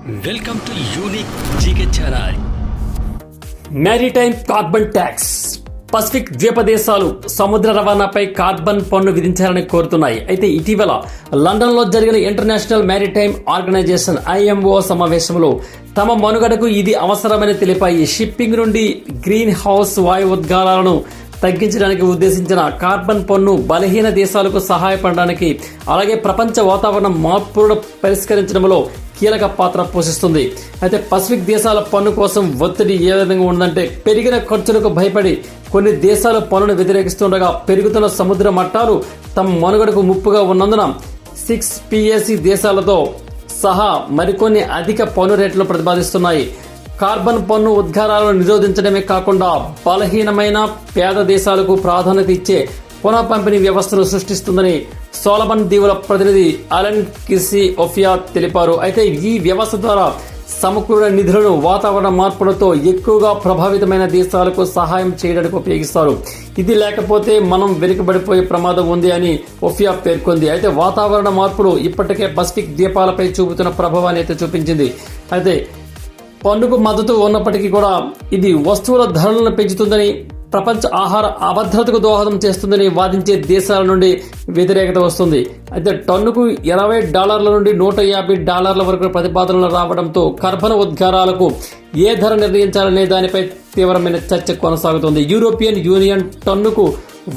Welcome to unique GK channel. Maritime carbon tax. Pacific ద్వీప దేశాలు సముద్ర రవాణాపై కార్బన్ పన్ను విధించాలని కోరుతున్నాయి. అయితే ఇటీవల లండన్ లో జరిగిన ఇంటర్నేషనల్ మ్యారిటైమ్ ఆర్గనైజేషన్ IMO సమావేశంలో తమ మనుగడకు ఇది అవసరమని తెలిపాయి. షిప్పింగ్ నుండి గ్రీన్ హౌస్ వాయు ఉద్గారాలను తగ్గించడానికి ఉద్దేశించిన కార్బన్ పన్ను బలహీన దేశాలకు సహాయపడడానికి, అలాగే ప్రపంచ వాతావరణ మార్పులను పరిష్కరించడంలో కీలక పాత్ర పోషిస్తుంది. అయితే పసిఫిక్ దేశాల పన్ను కోసం ఒత్తిడి ఏ విధంగా ఉందంటే, పెరిగిన ఖర్చులకు భయపడి కొన్ని దేశాలు పన్నును వ్యతిరేకిస్తుండగా పెరుగుతున్న సముద్ర మట్టాలు తమ మనుగడకు ముప్పుగా ఉన్నందున 6 PAC దేశాలతో సహా మరికొన్ని అధిక పన్ను రేట్లను ప్రతిపాదిస్తున్నాయి. కార్బన్ పన్ను ఉద్గారాలను నిరోధించడమే కాకుండా బలహీనమైన పేద దేశాలకు ప్రాధాన్యత ఇచ్చే పునః పంపిణీ వ్యవస్థను సృష్టిస్తుందని సోలమన్ దీవుల ప్రతినిధి అలెన్ కిసిఓఫియా తెలిపారు. అయితే ఈ వ్యవస్థ ద్వారా సమకూరిన నిధులను వాతావరణ మార్పులతో ఎక్కువగా ప్రభావితమైన దేశాలకు సహాయం చేయడానికి ఉపయోగిస్తారు. ఇది లేకపోతే మనం వెనుకబడిపోయే ప్రమాదం ఉంది అని ఒఫియా పేర్కొంది. అయితే వాతావరణ మార్పులు ఇప్పటికే పసిఫిక్ ద్వీపాలపై చూపుతున్న ప్రభావాన్ని అయితే చూపించింది. అయితే పన్నుకు మద్దతు ఉన్నప్పటికీ కూడా ఇది వస్తువుల ధరలను పెంచుతుందని, ప్రపంచ ఆహార అభద్రతకు దోహదం చేస్తుందని వాదించే దేశాల నుండి వ్యతిరేకత వస్తుంది. అయితే టన్నుకు $80 నుండి $150 వరకు ప్రతిపాదనలు రావడంతో కార్బన్ ఉద్గారాలకు ఏ ధర నిర్ణయించాలనే దానిపై తీవ్రమైన చర్చ కొనసాగుతుంది. యూరోపియన్ యూనియన్ టన్నుకు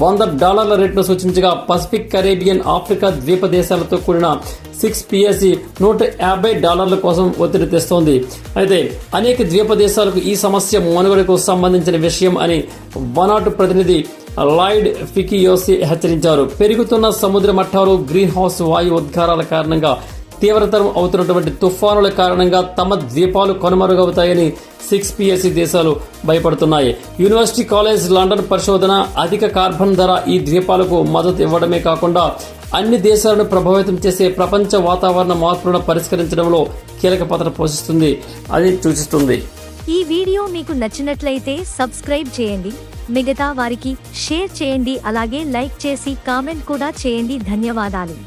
$100 రేటును సూచించగా, పసిఫిక్, కరేబియన్, ఆఫ్రికా ద్వీప దేశాలతో కూడిన 6 PAC $150 కోసం ఒత్తిడి తెస్తోంది. అయితే అనేక ద్వీప దేశాలకు ఈ సమస్య మనుగడకు సంబంధించిన విషయం అని వనాటు ప్రతినిధి లాయిడ్ ఫికియోసి హెచ్చరించారు. పెరుగుతున్న సముద్ర మట్టాలు, గ్రీన్ హౌస్ వాయు ఉద్గారాల కారణంగా తీవ్రతరం అవుతున్నటువంటి తుఫానుల కారణంగా తమ ద్వీపాలు కనుమరుగవుతాయని 6 PAC దేశాలు భయపడుతున్నాయి. యూనివర్సిటీ కాలేజ్ లండన్ పరిశోధన అధిక కార్బన్ ధర ఈ ద్వీపాలకు మద్దతు ఇవ్వడమే కాకుండా అన్ని దేశాలను ప్రభావితం చేసే ప్రపంచ వాతావరణ మార్పులను పరిష్కరించడంలో కీలక పాత్ర పోషిస్తుంది అని సూచిస్తుంది. ఈ వీడియో మీకు నచ్చినట్లయితే సబ్స్క్రైబ్ చేయండి, మిగతా వారికి షేర్ చేయండి, అలాగే లైక్ చేసి కామెంట్ కూడా చేయండి. ధన్యవాదాలు.